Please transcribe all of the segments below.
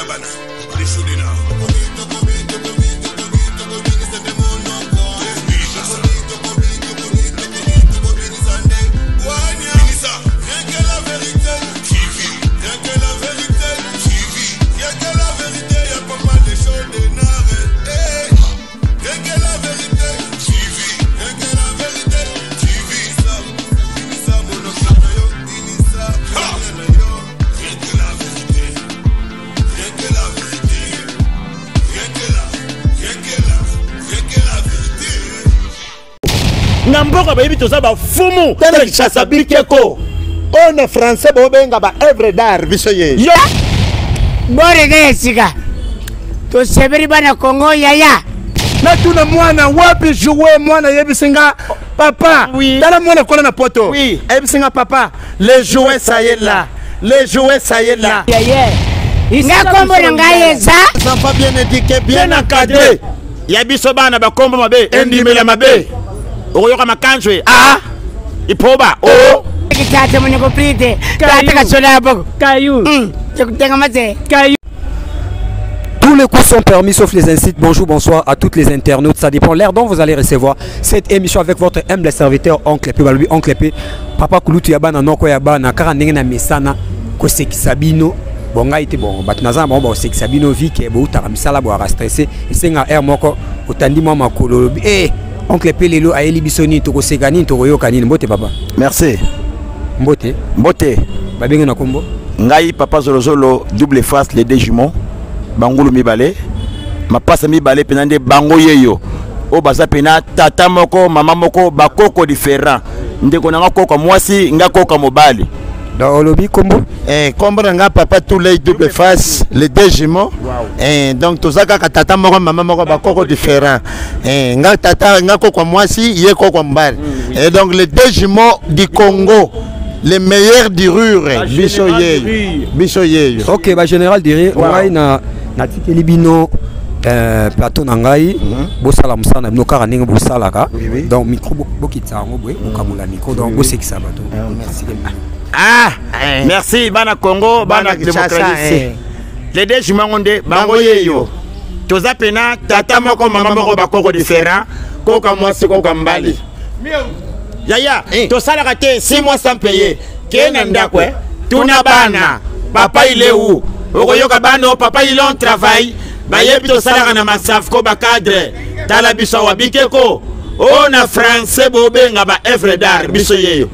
Yabana, les Chodena. Namboka bayebi toza ba fumu tala chasa bikeko on français bobenga ba œuvre d'art biso ye yo bore nesika to seberi bana Congo yaya na tuna mwana wapi jouer mwana yebisinga papa oui. Tala mwana kola na poto oui. Yebisinga papa les jouets ça y est là les jouets ça y est là yaya nga kombo ngayeza ça va bien éduqué bien encadré yabiso bana ba kombo mabe endimela mabe oyoka makanjwe ipoba kitata mwenye kuprite tata kachola boko Caillou chekutenga mate Caillou. Tous les coups sont permis sauf les incites. Bonjour, bonsoir à toutes les internautes. Ça dépend l'heure dont vous allez recevoir cette émission avec votre humble serviteur Oncle P. Balubi Oncle P. Papa Kulutu Yabana Noko Yabana Karandengena Mesana Koseki Sabino. Bon gars était bon. Batnaza bon Koseki Sabino vi ke bo taramisala bo ara stressé. Et c'est un air moko otandi mama kololo. Eh Oncle P lelo ayeli bisoni to kosegani to koyoka nini mbote papa. Merci. Mbote. Mbote. Babenga na kombo. Ngai papa Zolozolo double face les deux jumeaux. Bangulu mibale. Ma passe mibale penande bango yeyo. O baza pena tata moko mama moko bakoko différent. Ndeko nanga koko mwasi nga koko mobali. Dans Olobi kombo. Kombo nga papa tous les double face les deux jumeaux. Donc tozaka tata moko mama moko bakoko différent. Nga tata nga koko mwasi ye koko mbali. Et donc les deux jumeaux du Congo. Les meilleurs du Rure, Bissoye. Ok, bah général dirait, on na tikeli bino plateau nangai, bosala musana no kara ninga bosala ka. Donc micro bokitsa ngo boy, okamula micro donc bosekisa bato. Merci. Merci bana Congo, bana démocratie. Les deux jumangonde bango yeyo. Toza pena tata moko mama moko bakoko différent, koka mwasi koka mbali. Yaya, to salaka te 6 mois sans payer. Kena ndako tuna bana. Papa il est où? Okoyoka bana papa il on travail. Bayebi to salaka na masaf ko ba cadre. Tala biso wa bikeko. On a français bobenga ba œuvre d'art biso yeyo.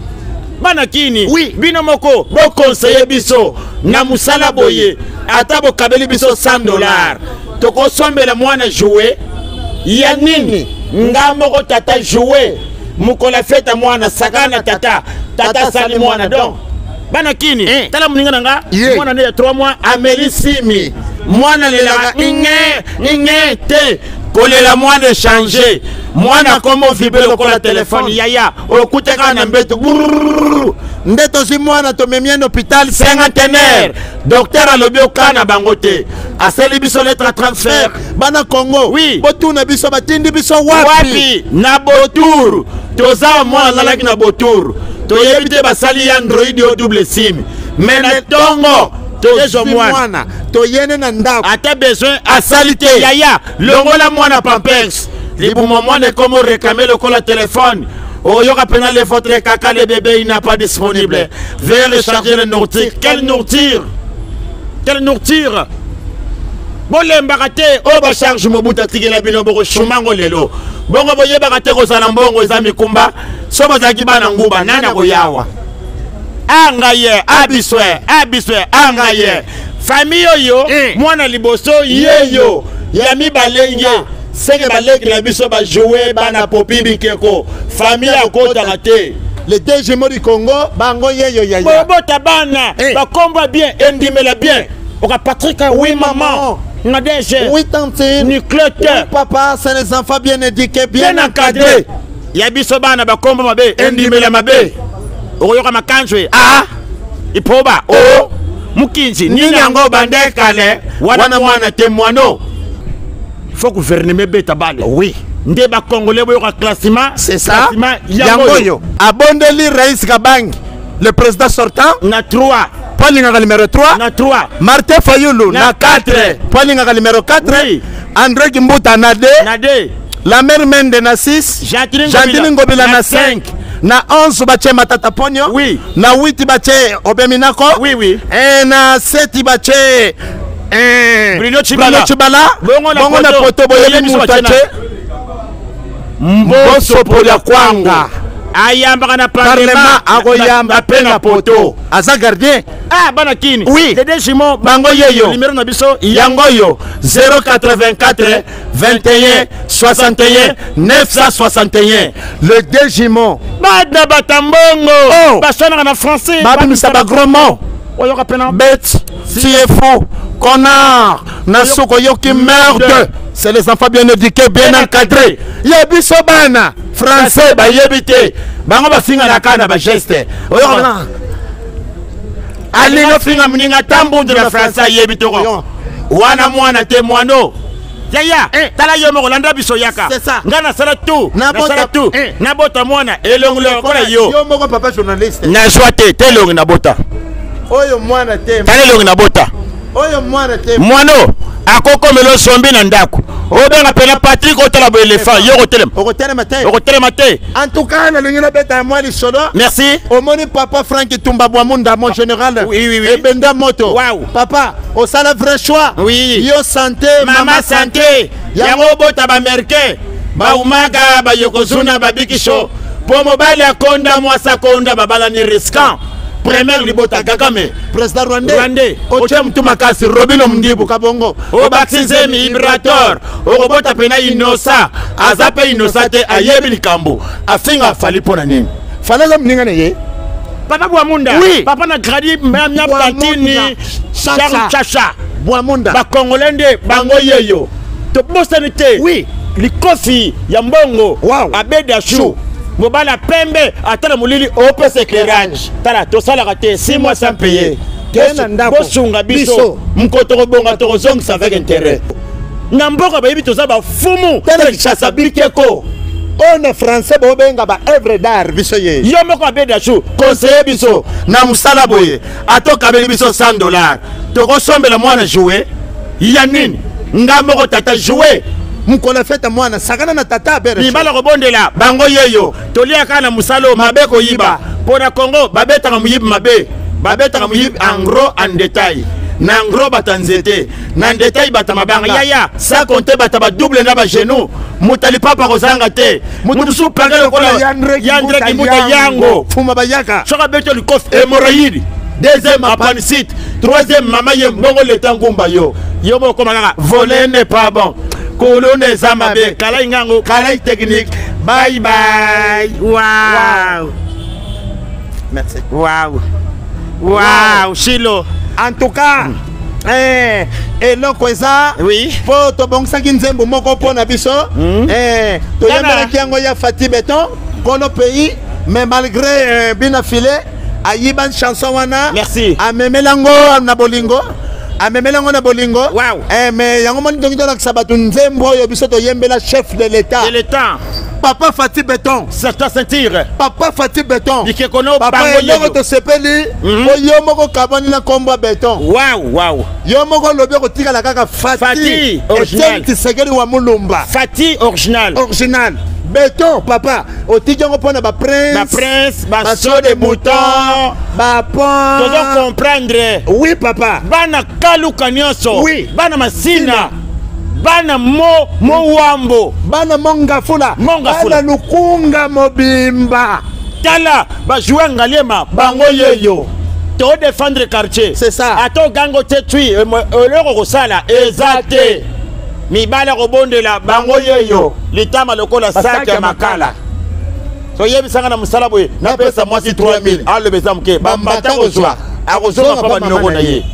Bana kini? Oui, bino moko bo conseiller biso na musala boye. Ata bo kabeli biso $100. Toko sombela mwana jouer. Ya nini? Nga moko tata jouer. Mukola feta mwana sakana tata sali mwana donc bana kini tala muninga nanga mwana ne 3 mois Amélie Simi mwana lela inge te kolela mwana changer mwana komo vibrer ko la téléphone yaya okuteka na mbeto ndeto si mwana to memien hôpital cinquantenaire docteur alobi okana bangote aseli biso lettre transfert bana Congo oui botuna biso batindi biso wapi na botour toza mwana lalaki na botour toyebi te basali Android au double sim mais na tongo tozo mwana toyene na ndako ata besoin asali te yaya longola mwana pampers libuma mwana comme réclamer le col téléphone. Oh, yoka pena les votre caca, le bébé il n'a pas disponible. Veuillez recharger le nourriture. Quelle nourriture? Quelle nourriture? Bon les mbakate, oh ba charge mobuta tigela bino boko chumango lelo. Bongo boye bakate ko salambongo ezami kumba. Soba zaki bana nguba nana ko yawa. Angaye abiswe angaye. Famille yo mwana liboso yeyo. Yami balenge. C'est que les biso ba jouer bana popi bikeko famille à côté raté les deux jumeaux du Congo bango yeyo yaya bobo tabana ba combat bien endimela bien oka Patrick oui maman Nadège oui tante Niclette oui papa c'est les enfants bien éduqués bien encadrés ya biso bana ba combat mabe endimela mabe oyoka makanjwe ipoba mukinzi nini yango bande kale wana mwana témoino. Il faut gouverner beta balle. Oui. Ndeba congolais boyoka classement. C'est ça. Yangoyo. Abondeli Raïs Kabang, le président sortant. Na 3. Poilingaka numéro 3. Na 3. Martin Fayoulou na 4. Poilingaka numéro 4. Oui. André Kimbuta na 2. Na 2. La mère Mende na 6. Jantine Ngobila na 5. Na 11 bache Matata Ponyo. Oui. Na 8 bache Obeminako. Oui, oui. Et na 7 bache Bruno Chibala. Bongo na poto boyebi mutache. Mboso polia kwanga. Ayamba na parlement akoyamba pe na poto. Aza gardien. Ah, bana kini. Oui. Les deux jumeaux Bango yeyo. Numéro na biso Yangoyo 084 21 61 961. Le deux jumeaux. Bada batambongo. Oh. Basona na français. Babi misaba gros mot. Oyo kapena Bête, tu es fou, connard, Nasoko Yoki merde. C'est les enfants bien éduqués, bien encadrés. Yebi Sobana, français, ba yebite. Bango ba finga na kana ba geste. Oyo na. alinga finga mninga tambundu na français yebite ko. Wana mwana te mwano. Yaya, tala yo mo landa biso yaka. C'est ça. Ngana sala tout. Na tout. Na bota mwana elonglo ko yo. Yo moko papa journaliste. Na joite telong na bota. Oyo mwana te. Talelong na bota. Oyo mwana te. Mwano akoko melo sombi na ndako. Obenga pena Patrick otala bo elephant yo kotelem. Okotelema te. Okotelema te. En tout cas, na lingina beta moi li solo. Merci. Omoni papa Frank Tumba Bwamunda mon général. Oui, oui, oui. Et Benda Moto. Wow. Papa, au sala vrai choix. Oui. Yo santé, Mama santé. Yango bota ba merke. Ba umaga ba yokozuna ba bikisho. Po mobile akonda mwasa konda babala ni risquant. Premier libota Kagame. Président Rwandais. Ochem Tumakasi, Robino Mdibu Kabongo. O baptisé mi vibrator. O robota pena inosa. Azape inosate ayebi likambo. Afinga fali pona nini. Falaza mninga neye. Papa Bwamunda. Oui. Papa na gradi mnya platini. Charles Chacha. Bwamunda. Ba Congolais bango yeyo. To bosanite. Oui. Likofi ya mbongo. Wow. Abeda chou. Mobala pembe atala mulili opes éclairage. Tala to sala raté 6 mois sans payer. Bosunga biso. Mkoto bonga to zongisa avec intérêt. Namboka bayibi to zaba fumu. Tala chasa bikeko. On est français bobenga ba œuvre d'art biso ye. Yo moko abeda chou. Conseiller biso na musala boye. Atoka beli biso $100. To kosombela mwana jouer. Ya nini? Ngamoko tata jouer. Mukole fete mwana sakana na tata bere. Bibala kobondela bango yeyo. Tolia kana musalo mabeko yiba. Pona Congo babeta muyib mabe. Babeta muyib en gros en détail. Na en gros batanzete. Na en détail batamabanga. Yaya, ça compte bataba double na ba genou. Mutali papa kozanga te. Mutu su pangalo kola Yandre kimuta yango. Fuma bayaka. Choka beto likof hémorroïde. Deuxième appendicite. Troisième maman yembongo le tangumba yo. Yo mo komanga voler n'est pas bon. Colonne Zamabe, Kalai Ngango, Kalai Technique. Bye bye. Wow. Merci. Wow. Wow. Chilo. En tout cas, et l'okweza, oui. Pour to bon sangi nzembo moko pona biso, to yamba kiango ya Fati Beton, kono pays, mais malgré bien affilé, ayiban chanson wana. Merci. Amemelango na bolingo. Amemelango na bolingo. Wow. Mais yango moni dongi na sabatu nzembo yo biso to yembela chef de l'état. De l'état. Papa Fati Beton. Certain sentir. Papa Fati Beton. Dikekono papa yo to sepeli. Yo moko kabani na kombo Beton. Wow, wow. Yo moko lobi ko tika la kaka Fati. Original. Tshisekedi wa Mulumba. Fati original. Original. Beton, papa. Otijango pona ba prince. Ba prince, ba saut de mouton. Ba pon. Tu dois comprendre. Oui, papa. Bana kaluka nyonso. Oui. Bana masina. Bana mo wambo. Bana mongafula. Mongafula. Bana lukunga mobimba. Tala, ba jouer ngaliema. Bango yeyo. To défendre quartier. C'est ça. Ato gango te tui. Olero kosala. Exacte. Mibala kobondela bango yeyo litama lokola saki ya makala so yebisanga na musala boye na pesa mwasi 3000 alobeza mke bambata kozwa akozwa papa noko na ye.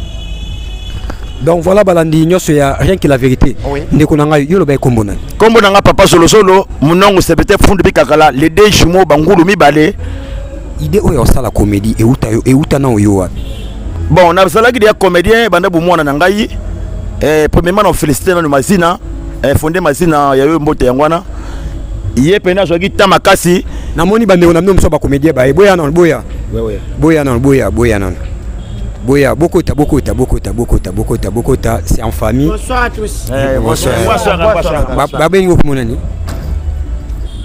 Donc voilà balandi nyoso ya rien que la vérité. Ndeko nanga yo loba kombo na. Kombo nanga papa solo solo munongo sepete fundu bikakala les deux jumeaux bangulu mibale. Idée oyo sala comédie et uta na oyo. Bon na salaki dia comédien banda bu mwana nangai. Premièrement on félicite na mazina fondé mazina ya yo mbote yangwana ye pena jogi tamakasi na moni bande on amno mso ba comédien ba boya non boya. Ouais. Boya non boya non. Boya, Bokota, c'est en famille. Bonsoir à tous. Bonsoir.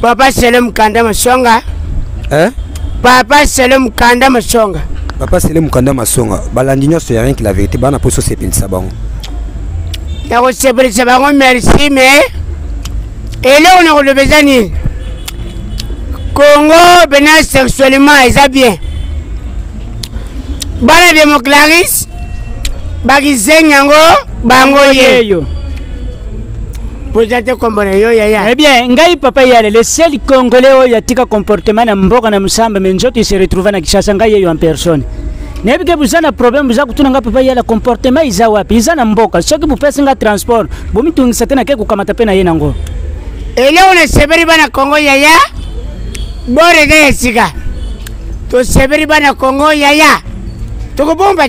Papa Selem Kanda Masonga. Hein? Papa Selem Kanda Masonga. Papa Selem Kanda Masonga. Balandinho, c'est rien que la vérité. Bana poso c'est pile sabon. Yako sepeli sabon, merci, mais. Et là, on a le besoin. Congo, bénin sexuellement, ils ont bien. Bana démoclaris, Bagizenyango, Bango Yeyo. Vous êtes comme Yaya. Eh bien, Ngai Papa Yale, le seul Congolais où il y a un comportement à Mboka na Msamba, mais il se retrouve à Kishasa Ngai en personne. N'est-ce que vous avez un problème, vous avez un Papa Yale comportement, ils ont un Mboka. Ce que vous faites, c'est un transport. Vous avez un certain Kekou Kamatapena Yenango. Et là, on est sévère dans Congo Yaya. Bon, regardez, Sika. Tu sévère dans Congo Yaya. Tu comprends pas?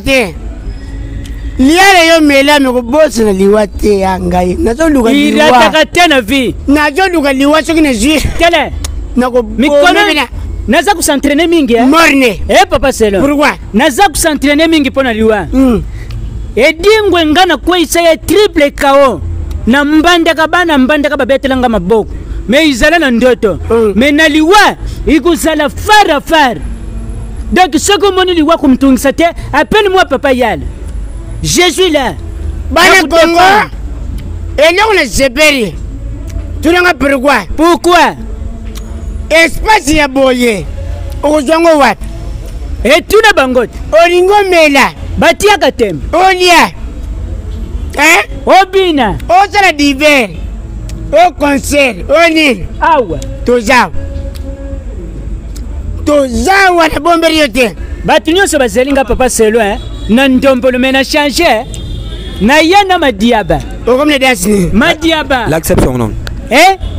Liara yo mela me ko boss na liwate yangai nazo luga liwa irata tena vi nazo luga liwa soki na zi tele nako mikono naza ku s'entraîner mingi morne Papa Selo pourquoi naza ku s'entraîner mingi pona liwa edingwe ngana kwa isa triple KO na mbandaka babetelanga maboko me izala na ndoto me na liwa ikuzala far donc ce que mon liwa kumtungisa te appelle-moi Papa Yale. Je suis là. Bana Congo. Et là on est séparés. Tu n'as pas pourquoi? Pourquoi? Espace ya boye. Ozongo wat. Et tu n'as bangot. Olingo mela. Batia katem. Olia. Hein? Obina. Ozala d'hiver. Au concert. Onil. Awa. Tozawa na bombe yote. Batunyo so bazelinga Papa Selo hein. Nandombolo mena changer. Na yana Madiaba. O comme les danses. Madiaba. L'acception non.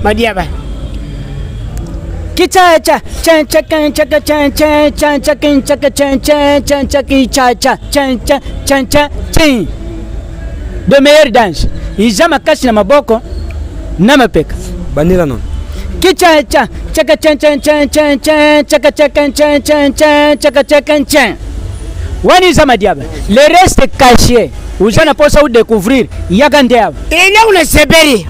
Madiaba. Kita cha chan chan de meilleure danse. Ils ont caché na maboko na mapeka. Banila non. Kita cha chan. Wani za Madiaba. Le reste caché. Vous en pas ça découvrir. Yagandeab. Et là on est séparés.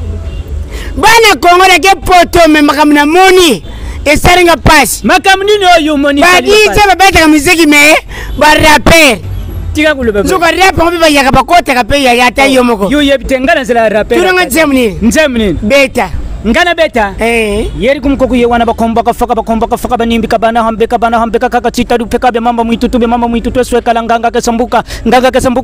Bana Congo la ke poto me makamna moni. Et ça ringa passe. Makamni no yo moni. Ba di ça ba beta musique mais ba rapper. Tika kule baba. Zuka rap on va yaka bakota ka pe ya ta yo moko. Yo yebitengana zela rapper. Tu nga nzemni. Beta. Ngana beta yeri kumkoku ye wana bakomba faka banimbi kabana hambeka kaka chita dupeka be mama mwitutu sweka langanga kesambuka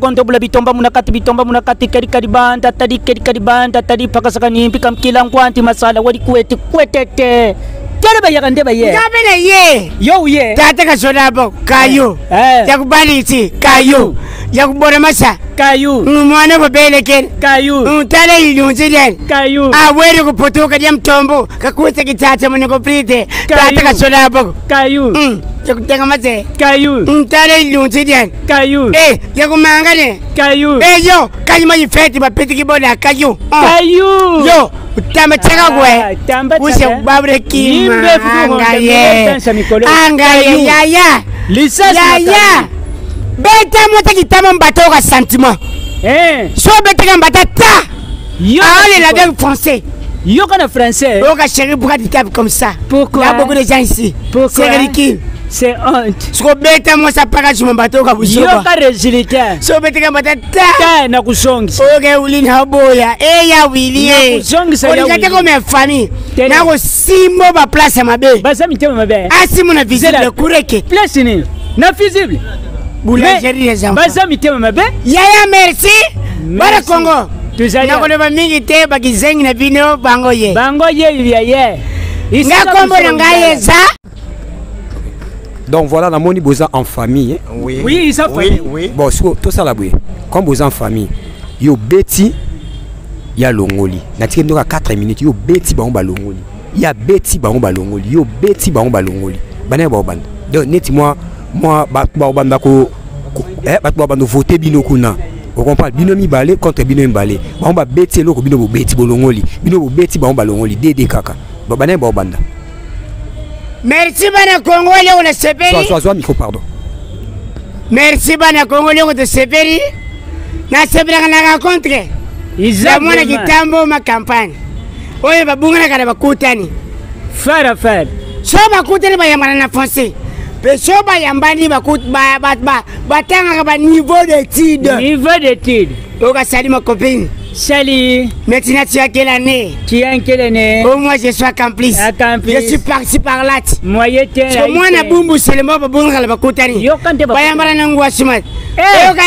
ndobula bitomba munakati keri banda tadi paka saka nimbi kamkila ngwanti masala wadi kwetete tere ba yakande ba ye ngabele ye yo ye tata ka sonabo kayo yakubali iti kayo yakubora masa kayu mwana ko beleken kayu tale ilunziden kayu awere ko potoka dia mtombo kakuta kitata mwana ko prite tata ka sonabo kayu yakutenga mate kayu tale ilunziden kayu yakumangane kayu yo kanyuma yifeti bapiti kiboda kayu yo tamba cheka kwe use babre kima angaye yaya yaya beta mota kitama mbato ka sentiment so beta ka mbata ta yo la langue français yo kana français yo ka chéri pourquoi tu tapes comme ça pourquoi il y a beaucoup de gens ici c'est ridicule c'est honte so beta mo sa paka sur mbato ka buso yo ka résultat so beta ka mbata ta na kusongi okay ulini haboya ya wili kusongi sa ya wili ko me famille na ko simo ba place mabe basa mitema mabe asimu na visible kureke place ni na visible boulangerie les enfants basa mitema mabe yaya merci bara Congo nakoleba mingi te bakizengi na bino bango ye bia ye ngakombo na ngai eza. Donc voilà, la moni boza en famille. Oui, ça fait. Oui. Bon, tout ça là, comme boza en famille, yo beti, ya longoli. Natike ndoka 4 minutes, yo beti ba omba longoli. Ya beti ba omba longoli. Yo beti ba omba longoli. Bana ba obanda. Donc neti moi ba obanda ko ba obanda voter bino kuna. On comprend bino mi balé contre bino mbalé. Ba omba beti loko bino bo beti bolongoli. Bino bo beti ba omba longoli dede kaka. Bana ba obanda. Merci bana Congo le on sepeli. Soit micro pardon. Merci bana Congo leo de seperi. Na sepera na rencontre. La mwana kitambo ma campagne. Oye babunga kana bakutani. Fara. So bakutani ba yamana na français. Pe so ba yambani batanga ba niveau d'étude. Niveau d'étude. Oka sali ma copine. Salut. Maintenant tu as quelle année? Tu as quelle année? Oh moi je suis accomplice. Je suis parti par là. Moi j'étais. So moi na bumbu seulement babunga bakutani. Yo kante ba yambana na ngwa sumat. Oka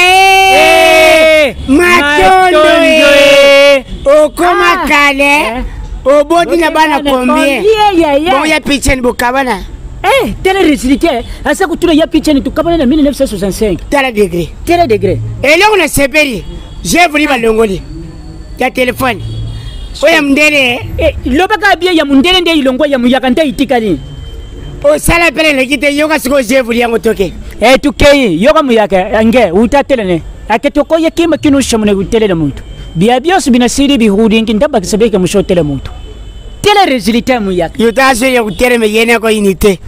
Matondo. Okoma kale. Obodi na bana combien? Bon ya pitchen bokabana. Tel résultat, à ça que tu as pitché tout cabane en 1965. Tel degré. Et là on a séparé. J'ai voulu balongoli. Ya téléphone. Oya mndele. Lobaka bien ya mndele nde ilongo ya muyakanta itikani. O sala pele le kite yoga siko j'ai voulu yango toke. Tukei yoga muyaka nge utatelene. Aketoko yakima kinu shamune utele muntu. Bia bios binasiri bihudi ndaba kisabeka mushotele muntu. Tel résultat muyaka. Yotaso ya utele me yene ko unité.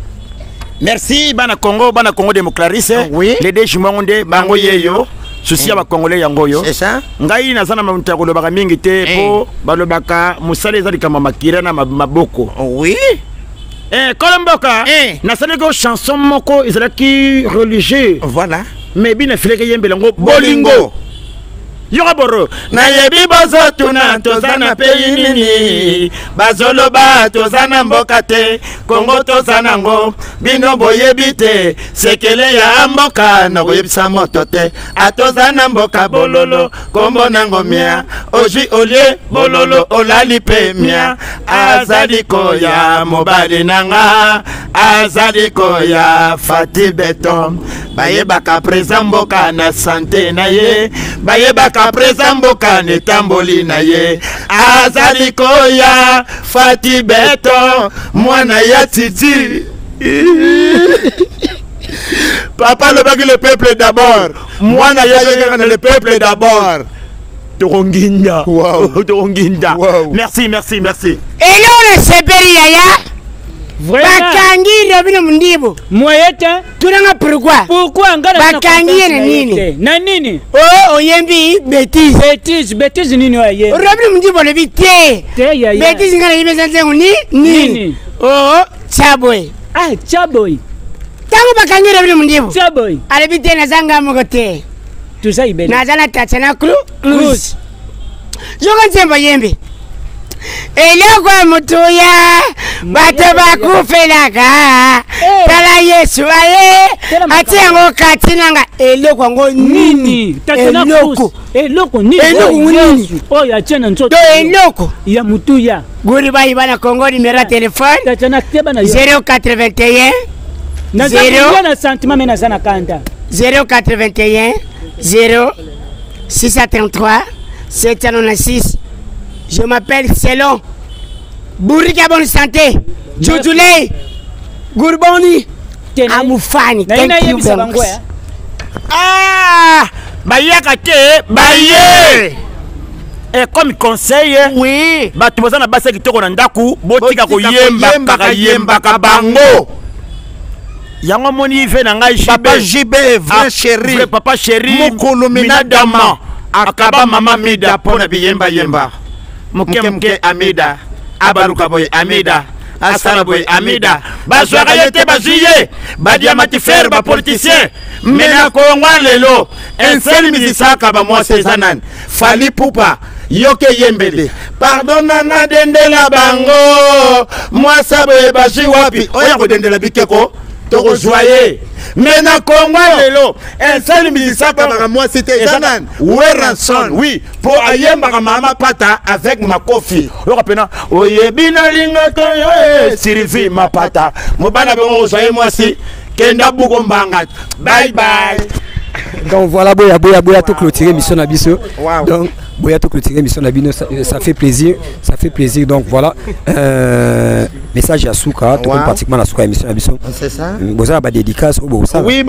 Merci bana Congo démocratie. Oui. Les deux jimonde bango yeyo. Souci ya ba congolais yango yo. C'est ça. Ngai nazana mamuta ko lobaka mingi te po balobaka musale ezali kama makira na maboko. Oui. Kolomboka. Nasale ko chanson moko ezalaki religieux. Voilà. Mais bina fileke yembe lango bolingo. Yoga boro na yebi bozo tuna tozana pays nini bazoloba tozana mboka te Kongo tozana ngo bino boyebi te sekele ya mboka na boyebisa moto te atozana mboka bololo kombo nango mia oji olie bololo olali pe mia azali ko ya mobali nanga azali ko ya Fati Beton bayebaka présent mboka na santé na ye bayebaka présent mboka ne tamboli na ye azali ko ya Fati Beton mwana ya titi papa le peuple d'abord mwana ya le peuple d'abord Toronginda. Wow. Toronginda. Wow. Merci. Et là on est séparé yaya. Bakangi robino mundibo. Moyeta. Tunanga pourquoi? Pourquoi ngara bakangi na nini? Na nini? Oh oyembi bêtise. Bêtise nini waye? Robino mundibo le bité. Yaya. Bêtise ngara yimeza nzengu nini? Oh chaboy. Chaboy. Tango bakangi robino mundibo. Chaboy. Ale bité na zanga mogote. Tout ça ibele. Na zana tachana cruz. Joga nzemba yembe. Eloko mutuya bato bakufelaka tala Yesu aye atiango katinanga eloko ngo nini eloko nini oya tena nzoto eloko ya mutuya guri bayi bana Congo numéro téléphone 081 na sentiment mena sana kanda 081 0 633 796. Je m'appelle Selon. Bourika bonne santé. Djoudjoulé. Gourboni. Amoufani. Thank you very much. Bayaka te, baye. Et comme conseil, oui. Batu bozana basa kitoko na ndaku, botika ko yemba ka bango. Yango moni ve na ngai Papa Jibé, vrai chéri. Papa chéri. Mukulu minadama. Akaba mama mida pona biyemba. Muke amida abaruka boy amida asara boy amida bazwaka yete bazuye badiamati faire ba politicien mena ko ngwalelo ensel misisaka ba moi sezanan fali pupa yoke yembele pardonna na dendela bango moi sabe bazi wapi oya ko dendela bikeko toko joyer mena ko ngwalelo ensel misisaka ba moi c'était zanan weranson oui pour ayemba mama pata avec ma coffee yo kapena oyebina linga to yo sirifi mapata mobana bongo joyer moi si kenda buko mbanga bye. Donc voilà, boya tout clôturer mission Nabiso. Wow. Donc boya tout clôturer mission Nabiso, ça fait plaisir, donc voilà. Message à Souka, tout comme pratiquement la Souka émission Nabiso. C'est ça. Boza ba dédicace au Boza. Oui.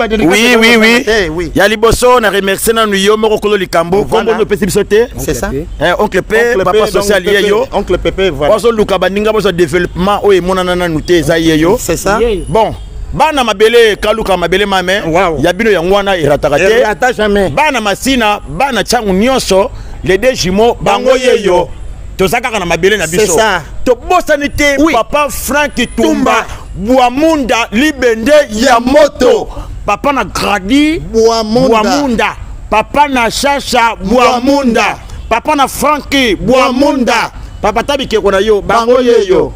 Ya liboso na remercier na nuyo moko kolo likambo, kombo no pesi bisote. C'est ça. Oncle P, papa social yo. Oncle Pepe, voilà. Bozo luka baninga bozo développement o e monana na nuté za yeyo. C'est ça. Bon. bana mabele kaluka mabele mame ya bino ya ngwana irataka te bana masina bana changu nyonso les deux jumeaux bango yeyo tozaka na mabele na biso to bosani te papa Frank Tumba Bwamunda libende ya moto papa na Gradi Bwamunda papa na Shasha Bwamunda papa na Franki Bwamunda papa tabike kona yo bango yeyo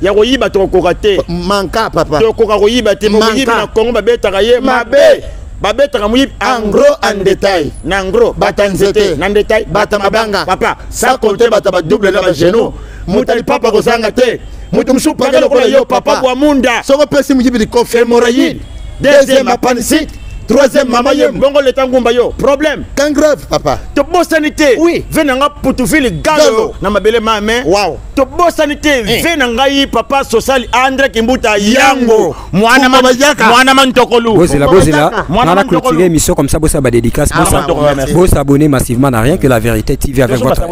ya koyiba to kokate manka papa to koyiba te mo yiba na Kongo babetaka ye mabe babetaka muyiba en gros en détail na ngro batanzete na détail batamabanga papa ça compter bataba double na ba genou mutali papa ko sanga te mutu msupa pagelo ko yo papa Bwamunda soko pesi mujibi di confirmoraïde deuxième appendicite troisième maman yem bongo le tangumba yo problème quand grave papa to bosanité oui venanga putuvili galo na mabele mame wow to bosanité venanga yi papa social André Kimbuta yango mwana mantokolu bozela on a clôturé l'émission comme ça bossa ba dédicace bossa abonner massivement n'a rien que la vérité TV avec votre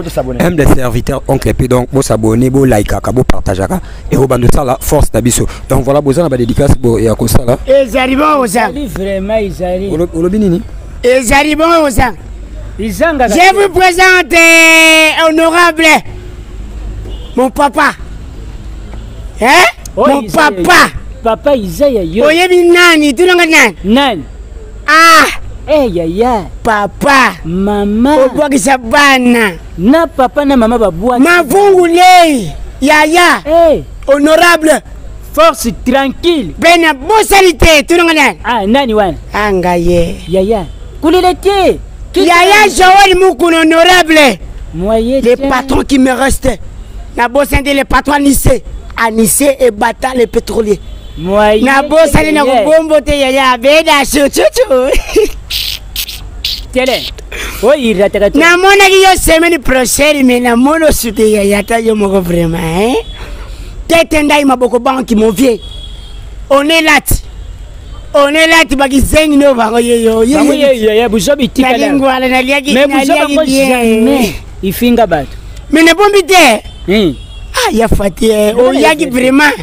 humble serviteur oncle P donc bossa abonner bo like ka bo partager et au bando ça la force tabiso donc voilà bossa na ba dédicace bo ya ko ça là et arrivons aux vraiment Olobinini. Et j'arrivons aux gens. Je vous présente honorable mon papa. Hein? Mon papa. Papa Isaiah yo. Oyebi nani, tu n'as rien. Nani. Ah. Eh yaya. Papa. Mama. Obwaki sabana. Na papa na mama babwa. Mavungule. Yaya. Eh. Honorable. Force tranquille. Bena bosalite, tu n'as rien. Ah nani wana. Angaye. Yaya. Kulelete. Yaya Joël Moukoun honorable. Moyen. Les patrons qui me restent. Na bosande les patrons à Nice et Bata les pétroliers. Moyen. Na bosande na bombo te yaya beda chuchuchu. Tele. Oui, ratata. Na mona ki yo semaine prochaine mais na mono sute yaya ta yo moko vraiment hein. Tetenda maboko banki mon vieux. On est là. On est là, tu vas dire no bango yo. Bango yo ya buzobi tika la. Ngwala na liagi. Mais buzoba ko jamais. Ifinga bato. Mais ne bombi te. Ah ya fati o yagi vraiment.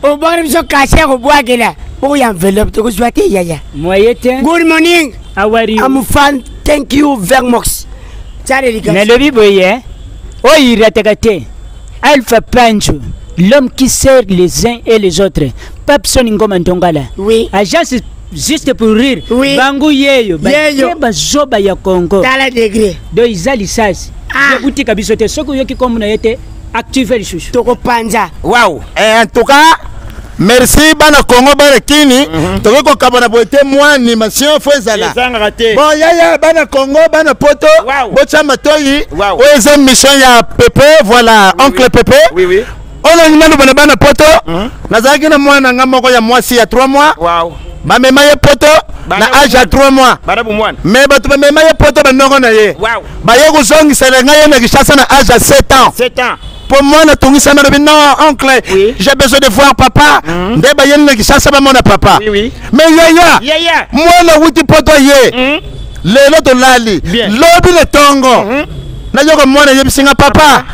O bagre biso caché ko boage la. O ya enveloppe to ko swate yaya. Moyete. Good morning. How are you? I'm fan. Thank you very much. Tare lika. Mais le biboye. O iratekate. Alpha Pancho. L'homme qui sert les uns et les autres. Papson Ngoma Ntongala. Oui. Agence juste pour rire. Oui. Bangu yeyo. Yeyo. Bazoba ya Congo. Tala degré. Do izali sasi. Ah. Boutique bisote soko yoki comme na yete activer les chouchous. Toko panza. Wow. En tout cas, merci bana Congo bana kini. Toko ko kabana bote moi animation fezala. Bon yaya bana Congo bana poto. Bocha matoyi. Oeze mission ya Pepe voilà oncle Pepe. Oui oui. On a bana poto. Nazaki na mwana ngamoko ya mwasi ya 3 mois. Wow. Ba mema ye poto na âge ya 3 mois. Barabu mwana. Mais ba to mema ye poto ba nongo na ye. Wow. Ba ye kuzongisa na ye na Kinshasa na âge ya 7 ans. 7 ans. Pour moi na tungisa na non oncle, oui. J'ai besoin de voir papa. Nde ba ye na Kinshasa ba mona papa. Oui oui. Mais yaya. Yaya. Mwana wuti poto ye. Lelo to lali. Lobi le tongo. Na yoko mwana ye bisinga papa.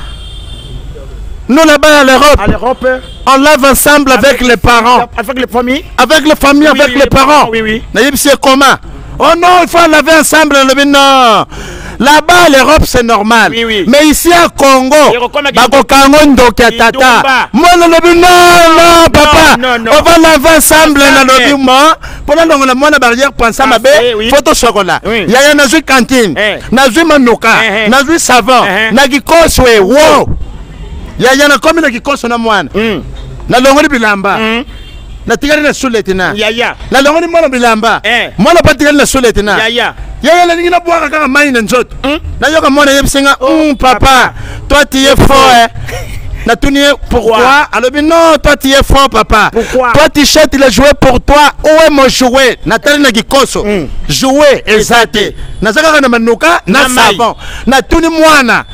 Nous là-bas à l'Europe, on lave ensemble avec les parents. Avec les familles. Avec les familles, oui, avec oui, les parents. Oui, oui. C'est comment? Oh non, il faut laver ensemble. Non. Là-bas à l'Europe, c'est normal. Oui, oui. Mais ici à Congo, non, papa. Non. On va laver ensemble. Pendant que on a barrière pour ensemble, photo chocolat. Il y a une cantine, une manouka, une savon, une koswe. Wow. Ya na komi na kikoso na mwana na longoni bilamba na tigari na suletina ya na longoni mwana bilamba mwana patigari na suletina ya la ningina bwaka kama mai na nzoto na yoka mwana yebsinga papa toi tu es fort na tunie pourquoi alors non toi tu es fort papa pourquoi toi tu cherches le jouet pour toi où est mon jouet na tali na kikoso jouet exact na zaka na manuka na savon na tuni mwana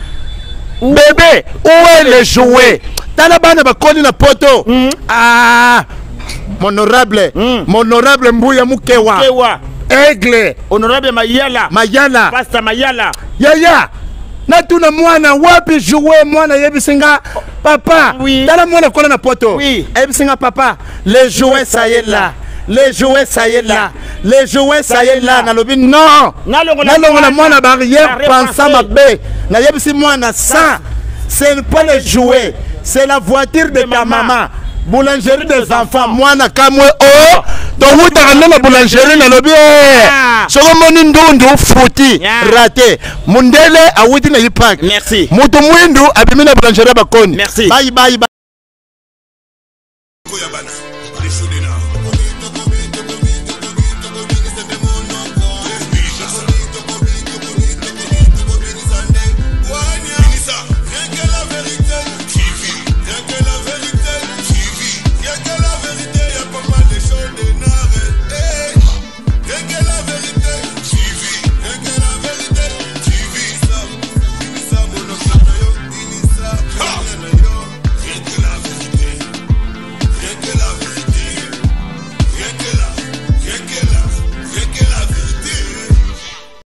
bébé, où est le jouet? Talabana bakoni na poto. Ah, mon honorable Mbuya Mukewa. Aigle. Honorable Mayala. Pasta Mayala. Yaya. Na tuna mwana wapi jouet mwana yebisinga papa. Oui. Tala mwana kona na poto. Oui. Yebisinga papa. Le jouet ça y est là. les jouets ça y est là, les jouets ça y est là, na lobi non, nalongola mwana barrière pensant ma bé, na yebisi mwana ça, c'est pas les jouets, c'est la voiture de ta maman. Boulangerie des enfants, mwana kamwe oh, donc vous t'avez la boulangerie na lobi soko moni ndundu futi raté mundele awiti na ipak. Merci. Mutu mwindu abimina boulangerie bakoni. Merci. Bye bye.